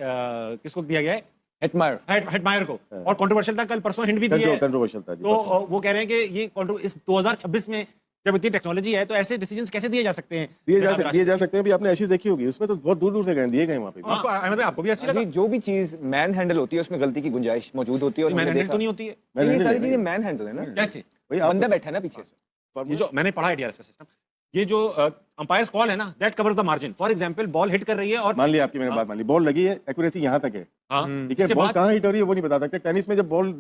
किसको दिया गया है, हेटमायर को, और कंट्रोवर्शियल था, कल परसों हिंट भी दिया है, कंट्रोवर्शियल था जी, तो वो कह रहे हैं कि ये इस 2026 में जब इतनी टेक्नोलॉजी है तो ऐसे डिसीजंस कैसे दिए जा सकते हैं? दिए जा सकते हैं भी। आपने ऐसी देखी होगी, उसमें तो बहुत दूर दूर से गए दिए गए वहाँ पे। आपको अहमद भाई, आपको भी ऐसी लगा? जो भी चीज मैन हैंडल होती है उसमें गलती की गुंजाइश मौजूद होती है, और मैन मैंने हैंडल देखा तो नहीं होती है, ये सारी चीजें मैन हैंडल है ना। कैसे? बंदा बैठा है ना पीछे। ये जो मैंने पढ़ा है डीआरएस का सिस्टम, ये जो अंपायर्स कॉल है ना, that covers the margin. For example ball hit कर रही है और मान लिया आपकी मैंने बात मान ली, बॉल लगी है, एक्यूरेसी यहाँ तक है, ठीक है, बॉल कहाँ हिट हो रही है वो नहीं बता सकते। टेनिस में जब बॉल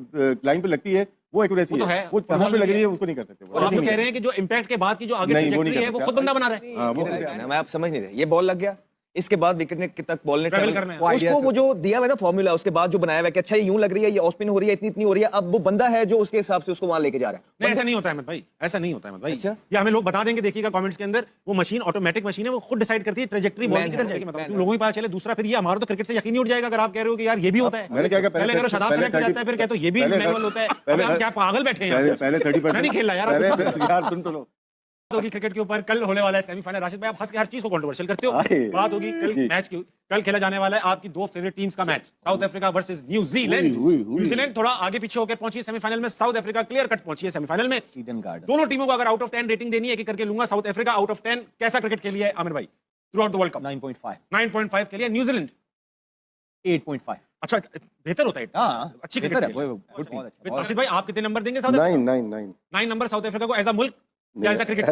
लाइन पे लगती है वो एक्यूरेसी है, वो कहाँ पे लग रही है उसको नहीं कर सकते। और आप कह रहे हैं कि जो इम्पैक्ट के बाद की जो आगे ट्रैजेक्टरी है वो खुद बंदा बना रहा है। मैं आप समझ नहीं रहे, ये बॉल लग गया, इसके बाद विकेट ने तक बॉल ने ट्रैवल करना है, उसको वो जो दिया हुआ है ना फॉर्मूला, उसके बाद जो बनाया हुआ है कि अच्छा ये यूं लग रही है, ये ऑफ स्पिन हो रही है, इतनी हो रही है, अब वो बंदा है जो उसके हिसाब से उसको वहां लेके जा रहा है। नहीं, ऐसा नहीं होता है अहमद भाई, ऐसा नहीं होता है अहमद भाई। अच्छा? ये हमें लोग बता देंगे, देखिएगा कमेंट्स के अंदर, वो मशीन ऑटोमेटिक मशीन है, वो खुद डिसाइड करती है ट्रैजेक्टरी बॉल की किधर जाएगी। मतलब लोगों को पता चले। दूसरा फिर ये हमारा तो क्रिकेट से यकीन नहीं उठ जाएगा अगर आप कह रहे हो कि यार ये भी होता है। मैंने क्या पहले कह रहे शादाब सेलेक्ट हो जाता है, फिर कहते हो ये भी मैनुअल होता है। अबे आप क्या पागल बैठे हैं? पहले 30% मैं नहीं खेल रहा यार सुन तो लो। होगी क्रिकेट के ऊपर, कल होने वाला है सेमीफाइनल। राशिद भाई, आप हंस के हर चीज को कंट्रोवर्शियल करते हो। बात होगी कल मैच की, कल खेला जाने वाला है आपकी दो फेवरेट टीम्स का match, south Africa versus New Zealand. New Zealand थोड़ा आगे पीछे होकर पहुंची है सेमीफाइनल में, साउथ अफ्रीका क्लियर कट पहुंची है सेमीफाइनल में। दोनों टीमों को अगर आउट ऑफ 10 रेटिंग देनी है कि करके लूंगा, साउथ अफ्रीका आउट ऑफ 10 कैसा क्रिकेट खेली है आमिर भाई through out the world cup? 9.5 के लिए। न्यूजीलैंड 8.5। अच्छा, बेहतर होता है। अच्छी क्रिकेट है। राशिद भाई, आप कितने नंबर देंगे? 9 नंबर साउथ अफ्रीका को एज अ मुल्क या एज अ क्रिकेट?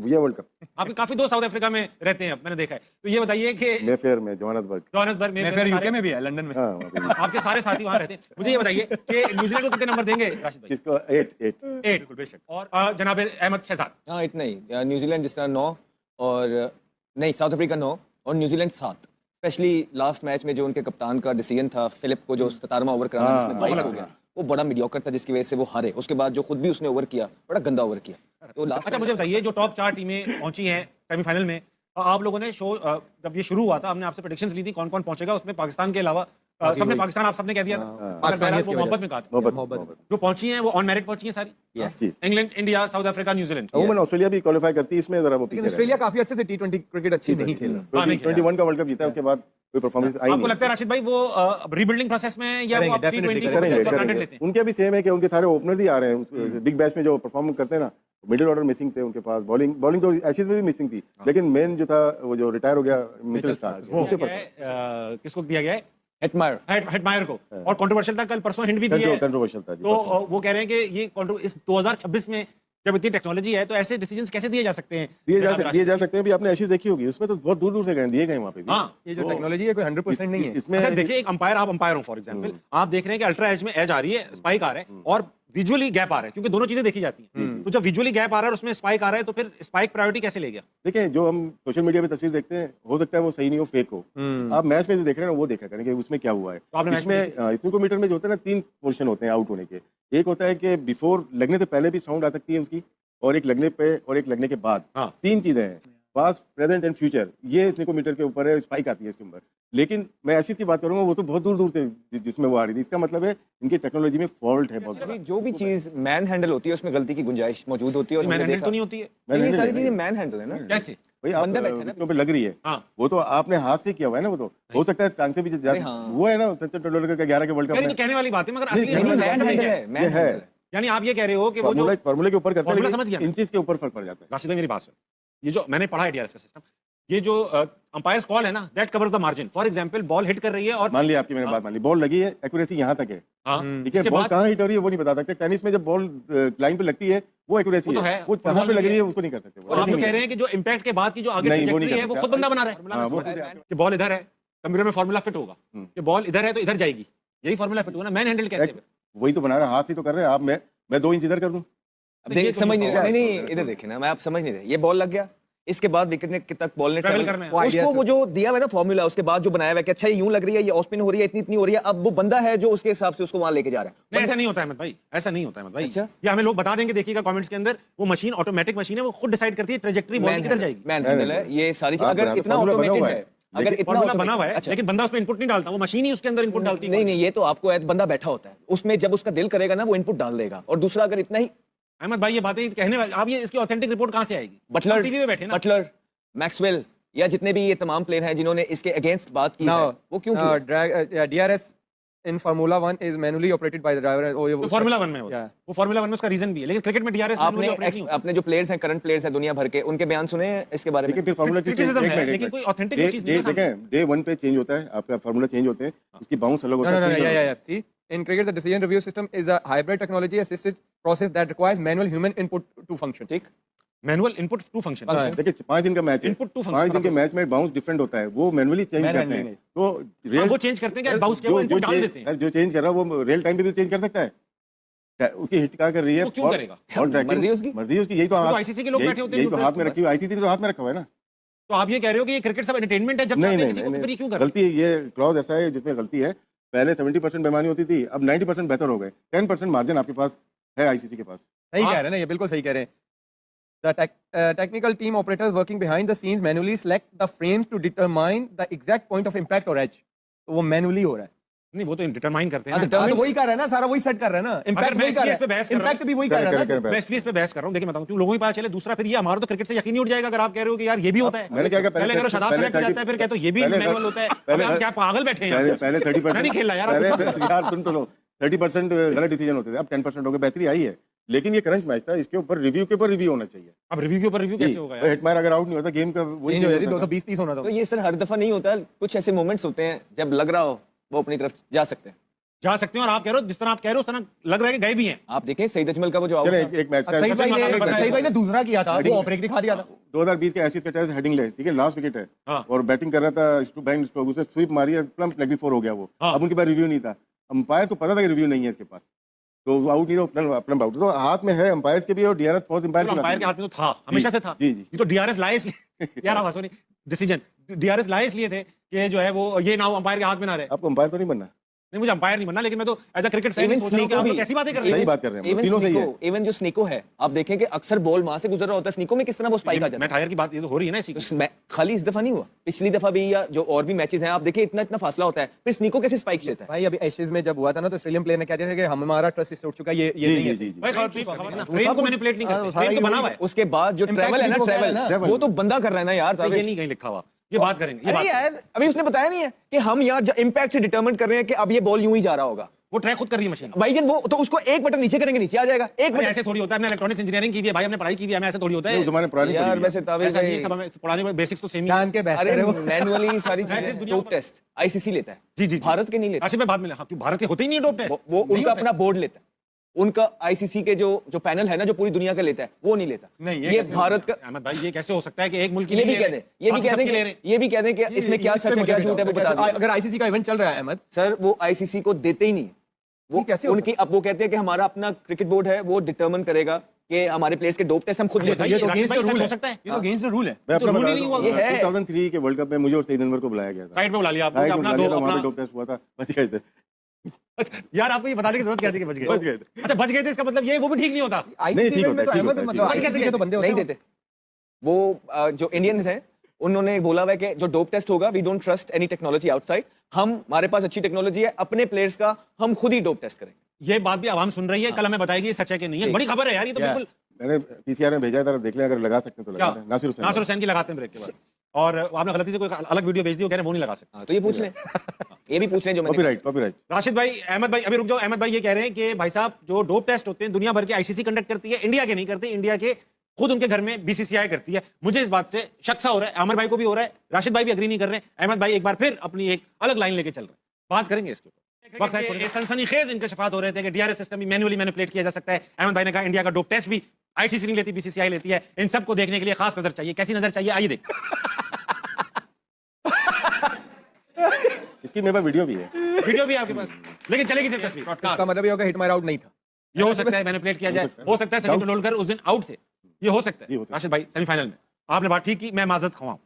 ये वर्ल्ड कप आपके काफी दोस्त साउथ अफ्रीका में रहते हैं, मैंने देखा है। तो ये बताइए कि मेफेयर में, जोहान्सबर्ग में, यूके में भी है, लंदन में। आपके सारे साथी वहां रहते हैं। मुझे ये बताइए कि न्यूजीलैंड को कितने नंबर देंगे राशिद भाई? इसको 8 बिल्कुल बेशक। और जनाब अहमद शहजाद? हाँ, इतना ही। न्यूजीलैंड जिस तरह 9 और नहीं, साउथ अफ्रीका 9 और न्यूजीलैंड 7। स्पेशली लास्ट मैच में जो उनके कप्तान का डिसीजन था, फिलिप को जो 17वां ओवर कराना, जिसमें 22 हो गया, वो बड़ा मीडियोकर था, जिसकी वजह से वो हारे। उसके बाद जो खुद भी उसने ओवर किया, बड़ा गंदा ओवर किया। तो लास्ट अच्छा, मुझे बताइए, जो टॉप 4 टीमें पहुंची हैं सेमीफाइनल में, आप लोगों ने शो जब ये शुरू हुआ था, हमने आपसे प्रेडिक्शंस ली थी कौन कौन पहुंचेगा, उसमें पाकिस्तान के अलावा सबने पाकिस्तान, आप सबने कह दिया था, वो मोहब्बत में कहा था। जो पहुंची हैं वो ऑन मेरिट पहुंची हैं सारी। England, India, south Africa, New Zealand. Australia भी क्वालीफाई करती है इसमें, जरा वो पीछे। ऑस्ट्रेलिया काफी अच्छे से T20 क्रिकेट अच्छी नहीं खेल रहा। 21 का वर्ल्ड कप जीता है, उसके बाद कोई परफॉर्मेंस आई नहीं। आपको लगता है राशिद भाई वो रीबिल्डिंग प्रोसेस में या वो T20 करेंगे? उनके भी सेम है कि उनके सारे ओपनर्स ही आ रहे हैं बिग बैश में, जो परफॉर्म करते हैं ना। मिडिल ऑर्डर मिसिंग थे उनके पास, बॉलिंग तो एशेज में भी मिसिंग थी, लेकिन मेन जो था वो जो रिटायर हो गया मिचेल स्टार्क, किसको दिया गया है? हेटमायर को, और कंट्रोवर्शियल था, कल परसों हिंट भी दिया है, कंट्रोवर्शियल था जी। तो वो कह रहे हैं कि ये इस 2026 में जब इतनी टेक्नोलॉजी है तो ऐसे डिसीजंस कैसे दिए जा सकते हैं? दिए जा सकते हैं भी। आपने ऐसी देखी होगी, उसमें तो बहुत दूर दूर से गए दिए गए वहाँ पे। हाँ, ये जो टेक्नोलॉजी है कोई 100% नहीं है इसमें। अच्छा, देखिए, एक अंपायर, आप अंपायर हो फॉर एग्जांपल, आप देख रहे हैं कि अल्ट्रा एज में एज आ रही है, स्पाइक आ रहा है, और विजुअली गैप आ रहा है, क्योंकि दोनों चीजें देखी जाती हैं। तो जब विजुअली गैप आ रहा है और उसमें स्पाइक आ रहा है, तो फिर स्पाइक प्रायोरिटी कैसे ले गया? देखिए, जो हम सोशल मीडिया पे तस्वीर देखते हैं, हो सकता है वो सही नहीं हो, फेक हो। आप मैच में जो देख रहे हैं ना, वो देखा करें कि उसमें क्या हुआ है। इसमें को मीटर में जो होता है ना, 3 पोजीशन होते हैं आउट होने के। एक होता है कि बिफोर, लगने से पहले भी साउंड आ सकती है उसकी, और एक लगने पे, और एक लगने के बाद। 3 चीजें हैं, पास्ट, प्रेजेंट एंड फ्यूचर। ये मीटर के ऊपर है, स्पाइक आती है इसके ऊपर। लेकिन मैं ऐसी की बात करूंगा, वो तो बहुत दूर दूर से जिसमें वो आ रही थी। इसका मतलब है इनकी टेक्नोलॉजी में फॉल्ट है बहुत बड़ा। जो भी चीज मैन हैंडल होती है उसमें गलती की गुंजाइश मौजूद होती है, और मैन हैंडल तो नहीं होती है। ये सारी चीजें मैन हैंडल है ना। कैसे भाई? बंदा बैठा ना पे लग रही है, वो तो आपने हाथ से किया हुआ है ना, वो तो हो सकता है टांग से भी वो है ना। सचिन तेंदुलकर का 11 के वर्ल्ड कप में कहने वाली बात है, मगर असली मैन हैंडल है। यानी आप ये कह रहे हो कि वो जो फॉर्मूले के ऊपर करते हैं, समझ गया, इंचेस के ऊपर फर्क पड़ जाता है। राशिद भाई, मेरी बात सुन, ये जो मैंने पढ़ा है डीआरएस का सिस्टम, ये जो अंपायर्स कॉल है ना, that covers the margin. For example, ball hit कर रही है और मान लिया आपकी मैंने बात मान ली, बॉल लगी है, एक्यूरेसी यहाँ तक है, ठीक है, बॉल कहाँ हिट हो रही है वो नहीं बता सकते। टेनिस में जब बॉल लाइन पे लगती है वो एक्यूरेसी है, वो कहाँ पे लग रही है उसको नहीं कर सकते। और आप कह रहे हैं कि जो इम्पैक्ट के बाद की जो आगे ट्रैजेक्टरी है वो खुद बंदा बना रहा है कि बॉल इधर है, कंप्यूटर में फॉर्मूला फिट होगा कि बॉल इधर है तो इधर जाएगी, यही फॉर्मूला फिट होगा ना। मैन हैंडल कैसे? वही तो बना रहा है, हाथ ही तो कर रहे हैं आप। मैं 2 इंच इधर कर दूं? देख, समझ नहीं रहे। नहीं, इधर देखें ना, मैं आप समझ नहीं रहे। ये बॉल लग गया, इसके बाद विकेट ने तक बॉल ने ट्रैवल करना है, उसको वो जो दिया हुआ है ना फॉर्मूला, उसके बाद जो बनाया हुआ है कि अच्छा ये यूं लग रही है, ये ऑफ स्पिन हो रही है, इतनी हो रही है, अब वो बंदा है जो उसके हिसाब से उसको वहां लेके जा रहा है। नहीं, ऐसा नहीं होता है अहमद भाई, ऐसा नहीं होता है अहमद भाई। अच्छा? ये हमें लोग बता देंगे, देखिएगा कमेंट्स के अंदर, वो मशीन ऑटोमेटिक मशीन है, वो खुद डिसाइड करती है ट्रैजेक्टरी बॉल किधर जाएगी। मैन हैंडल है ये सारी चीज। अगर इतना ऑटोमेटेड है, अगर इतना बना हुआ है, लेकिन बंदा उसमें इनपुट नहीं डालता, वो मशीन ही उसके अंदर इनपुट डालती है। नहीं, ये तो आपको बंदा बैठा होता है उसमें, जब उसका दिल करेगा ना वो इनपुट डाल देगा। और दूसरा, अगर इतना ही अहमद भाई ये बातें कहने वाले, आप ये इसकी ऑथेंटिक रिपोर्ट कहां से आएगी? बटलर टीवी पे बैठे ना, बटलर, मैक्सवेल, या जितने भी ये तमाम प्लेयर हैं जिन्होंने इसके अगेंस्ट बात की है, वो क्यों की? DRS in Formula 1 is manually operated by the driver. तो फार्मूला 1 में होता है, वो फार्मूला 1 में उसका रीजन भी है, लेकिन क्रिकेट में डीआरएस आपने जो प्लेयर्स हैं, करंट प्लेयर्स हैं दुनिया भर के, उनके बयान सुने इसके बारे में? लेकिन फार्मूला लेकिन कोई ऑथेंटिक चीज नहीं है। देखें डे 1 पे चेंज होता है, आपका फार्मूला चेंज होते हैं, उसकी बाउंस अलग होता है। Yeah. See, in cricket, the decision review system is a hybrid technology assisted process that requires manual human input to function. ठीक, मैनुअल इनपुट टू फंक्शन। देखिए 5 दिन का मैच है, इनपुट टू 5 दिन के मैच में बाउंस डिफरेंट होता है, वो मैनुअली चेंज करते हैं। तो रियल वो चेंज करते हैं क्या? बाउंस के वो इनपुट डाल देते हैं। जो चेंज कर रहा है वो रियल टाइम पे भी चेंज कर सकता है। उसकी हिट क्या कर रही है, वो क्यों करेगा? मर्जी उसकी, यही तो आईसीसी के लोग बैठे होते हैं, यही तो हाथ में रखी हुई, आईसीसी ने तो हाथ में रखा हुआ है ना। तो आप ये कह रहे हो कि ये क्रिकेट सब एंटरटेनमेंट है, जब नहीं, क्यों कर गलती है, ये क्लॉज ऐसा है जिसमें गलती है। पहले 70% बेईमानी होती थी, अब 90% बेहतर हो गए। 10% मार्जिन आपके पास है आईसीसी के पास। सही कह रहे हैं ना, ये बिल्कुल सही कह रहे हैं। The technical team operators working behind the scenes manually select the frames to determine the exact point of impact or edge. तो वो मैनुअली हो रहा है। नहीं, वो तो डिटरमाइन करते हैं ना। तो वही कर रहा है ना, सारा वही सेट कर रहा है ना। इम्पैक्ट वही कर रहा है, इम्पैक्ट भी वही कर रहा है ना। मैं इसलिए इस पे बहस कर रहा हूं, देखिए बताऊं क्यों, लोगों को पता चले। दूसरा, फिर ये हमारा तो क्रिकेट से यकीन नहीं उठ जाएगा अगर आप कह रहे हो कि यार ये भी होता है। मैंने क्या कहा, पहले कह रहे शदाब सेलेक्ट जाता है, फिर कहते हो ये भी मैनुअल होता है। अबे आप क्या पागल बैठे हैं? पहले 30% नहीं खेला यार, यार सुन तो लो, 30% गलत डिसीजन होते थे, अब 10% हो गए, बेहतरी आई है। लेकिन ये क्रंच मैच था, इसके ऊपर रिव्यू के ऊपर रिव्यू होना चाहिए। अब रिव्यू के ऊपर रिव्यू कैसे होगा यार? हिटमायर अगर आउट नहीं होता, गेम का वही चेंज हो जाती, 220-30 होना था। तो ये सर हर दफा नहीं होता, कुछ ऐसे मोमेंट्स होते हैं जब लग रहा हो वो अपनी तरफ जा सकते हैं, और आप कह रहे हो जिस तरह आप कह रहे हो उस तरह लग रहा है कि गए भी हैं। आप देखें सईद अजमल का वो जो आउट था, एक मैच सईद भाई ने दूसरा किया था, वो ब्रेक दिखा दिया था। 2020 के एसिड का टेस्ट हेडिंग ले, ठीक है, लास्ट विकेट है और बैटिंग कर रहा था बैंक स्ट्रोक, उसने स्वीप मारी है, प्लम्प लेग 4 हो गया वो। अब उनके पास रिव्यू नहीं था, अंपायर को पता था कि रिव्यू नहीं है इसके पास, तो वो आउट नहीं था, प्लम्प आउट। तो हाथ में है अंपायर के भी और डीआरएस फॉर अंपायर के हाथ में तो था, हमेशा से था। जी ये तो डीआरएस लाए इसलिए यार, आप हंसो नहीं, डिसीजन डीआरएस लाए इसलिए थे कि जो है वो ये नाउ अंपायर के हाथ में ना रहे। आपको अंपायर तो नहीं बनना? नहीं, मुझे अंपायर नहीं बनना, लेकिन मैं तो एज अ क्रिकेट फैन सोच रहा हूं कि आप लोग कैसी बातें कर रहे हैं। सही बात कर रहे हैं, तीनों सही है। इवन जो स्नीको है, आप देखें कि अक्सर बॉल वहां से गुजर रहा होता है, स्नीको में किस तरह वो स्पाइक आ जाता है। मैं टायर की बात ये तो हो रही है ना इसी की। खाली इस दफा नहीं हुआ, पिछली दफा भी या जो और भी मैचेस हैं, आप देखिए इतना फासला होता है, फिर स्नीको कैसे स्पाइक लेता है? भाई अभी एशेज में जब हुआ था ना, तो ऑस्ट्रेलियन प्लेयर ने कहा था कि हमारा ट्रस्ट इससे उठ चुका है, ये नहीं है। फ्रेम को मैनिपुलेट नहीं करते, फ्रेम तो बना हुआ है। उसके बाद जो ट्रैवल है ना, ट्रैवल वो तो बंदा कर रहा है ना यार, ये नहीं कहीं लिखा हुआ, ये बात करेंगे। अरे यार अभी उसने बताया नहीं है कि हम यहाँ इम्पैक्ट से डिटरमिन कर रहे हैं कि अब ये बॉल यूं ही जा रहा होगा। वो ट्रैक खुद कर रही है मशीन भाईजान, वो तो उसको एक बटन नीचे करेंगे नीचे आ जाएगा। एक बटन ऐसे थोड़ी होता है, हमने इलेक्ट्रॉनिक्स इंजीनियरिंग की हुई है भाई, हमने पढ़ाई की हुई है, हमें ऐसे थोड़ी होता है यार। वैसे तावेज़ ये सब हमें पढ़ाने में बेसिक्स तो सेम ही जान के बहस कर रहे हो। मैनुअली सारी चीजें डोप टेस्ट आईसीसी लेता है। जी भारत के नहीं लेता। अच्छा मैं बाद में भारत के होते ही नहीं डोप टेस्ट, वो उनका अपना बोर्ड लेता है, उनका आईसीसी के जो पैनल है ना, जो पूरी दुनिया का लेता है, वो नहीं लेता। नहीं, ये भारत का। अहमद भाई, ये कैसे हो सकता है कि एक मुल्क ये भी कह दें, ये भी कह दें कि इसमें क्या सच है क्या झूठ है वो बता दें। अगर आईसीसी का इवेंट चल रहा है अहमद सर, वो आईसीसी को देते ही नहीं है। वो कैसे उनकी अब वो कहते हैं कि हमारा अपना क्रिकेट बोर्ड है, वो डिटरमिन करेगा कि हमारे प्लेयर्स के डोप टेस्ट हम खुद लेते हैं। ये तो अगेंस्ट द रूल हो सकता है, ये तो अगेंस्ट द रूल है। मैं तो रूल ही नहीं हुआ। ये है 2003 के वर्ल्ड कप में मुझे और सईद अनवर को बुलाया गया था, साइड पे बुला लिया आपको, अपना अपना डोप टेस्ट हुआ था, बच गए थे। अच्छा यार, आपको ये बताने की जरूरत क्या थी कि बच गए? अच्छा बच गए थे, इसका मतलब ये वो भी ठीक नहीं होता। आईसीसी में तो अहमद मतलब आईसीसी के तो बंदे नहीं देते। वो जो इंडियंस हैं उन्होंने बोला हुआ है कि जो डोप टेस्ट होगा, we don't trust any technology outside, हमारे पास अच्छी टेक्नोलॉजी है, अपने प्लेयर्स का हम खुद ही डोप टेस्ट करेंगे। ये बात भी आवाम सुन रही है, कल हमें बताएगी सच है कि नहीं है। बड़ी खबर है यार, ये तो बिल्कुल। मैंने पीसीआर में भेजा था, देख लें अगर लगा सकते हैं तो लगा दें। नासिर हुसैन की लगाते हैं ब्रेक के बाद, और आपने गलती से कोई अलग वीडियो भेज दी, वो कह रहे हैं वो नहीं लगा सकते। तो ये पूछ लें, ये भी पूछ लें जो कॉपीराइट। राशिद भाई, अहमद भाई, अभी रुक जाओ। अहमद भाई ये कह रहे हैं कि भाई साहब जो डोप टेस्ट होते हैं दुनिया भर के आईसीसी कंडक्ट करती है, इंडिया के नहीं करते, इंडिया के खुद उनके घर में बीसीसीआई करती है। मुझे इस बात से शक सा हो रहा है, आमिर भाई को भी हो रहा है, राशिद भाई भी एग्री नहीं कर रहे हैं। अहमद भाई एक बार फिर अपनी एक अलग लाइन लेके चल रहे हैं, बात करेंगे इसके ऊपर। वक्त है, सनसनीखेज इंकशाफात हो रहे थे कि डीआरएस सिस्टम भी मैनुअली मैनिपुलेट किया जा सकता है। अहमद भाई ने कहा इंडिया का डोप टेस्ट भी आईसीसी नहीं लेती, बीसीसीआई लेती है। इन सबको देखने के लिए खास नजर चाहिए। कैसी नजर चाहिए, आइए देख। इसकी मेरे पास वीडियो भी है, वीडियो भी आपके पास, लेकिन चलेगी सिर्फ तस्वीर। इसका मतलब ये होगा हिट मार आउट नहीं था। ये हो सकता है मैनिपुलेट किया जाए, हो सकता है सचिन तेंदुलकर उस दिन आउट थे, ये हो सकता है। राशिद भाई सेमीफाइनल में आपने बात ठीक की, मैं माजरत खवाऊं,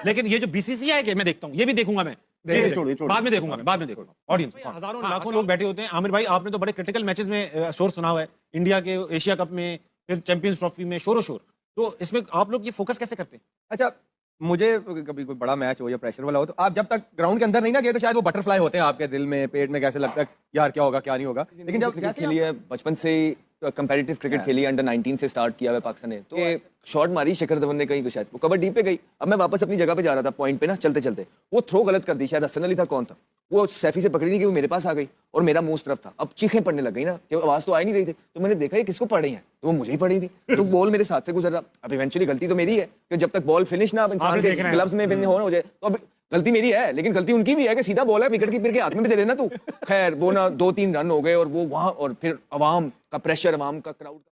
लेकिन ये जो बीसीसीआई के मैं देखता हूं, ये भी देखूंगा मैं, बाद में देखूंगा मैं, बाद में देखूंगा। ऑडियंस हजारों लाखों लोग बैठे होते हैं। आमिर भाई आपने तो बड़े क्रिटिकल मैचेस में शोर सुना हुआ है, इंडिया के एशिया कप में, फिर चैंपियंस ट्रॉफी में शोर, तो इसमें आप लोग ये फोकस कैसे करते हैं? अच्छा, मुझे कभी कोई बड़ा मैच हो या प्रेशर वाला हो, तो आप जब तक ग्राउंड के अंदर नहीं ना गए तो शायद वो बटरफ्लाई होते हैं आपके दिल में, पेट में, कैसे लगता है यार क्या होगा क्या नहीं होगा। लेकिन जब जैसे लिए बचपन से कंपेटिटिव क्रिकेट खेली, अंडर 19 से स्टार्ट किया हुआ पाकिस्तान ने, तो शॉट मारी शिखर धवन ने कहीं को, शायद वो कवर डीप पे गई। अब मैं वापस अपनी जगह पे जा रहा था पॉइंट पे ना, चलते चलते वो थ्रो गलत कर दी, शायद हसन अली था, कौन था वो, सैफी से पकड़ी नहीं कि वो मेरे पास आ गई और मेरा मुंह उस तरफ था। अब चीखें पड़ने लग गई ना कि आवाज तो आ ही नहीं रही थी, तो मैंने देखा ये किसको पड़ रही है, तो वो मुझे ही पड़ी थी, तो बॉल मेरे साथ से गुजर रहा। अब इवेंचुअली गलती तो मेरी है कि जब तक बॉल फिनिश ना इंसान के ग्लव्स में हो जाए, तो अब गलती मेरी है, लेकिन गलती उनकी भी है कि सीधा बॉल है विकेट कीपर के हाथ में भी दे देना तू। खैर वो ना 2-3 रन हो गए और वो वहां, और फिर अवाम का प्रेशर, अवाम का क्राउड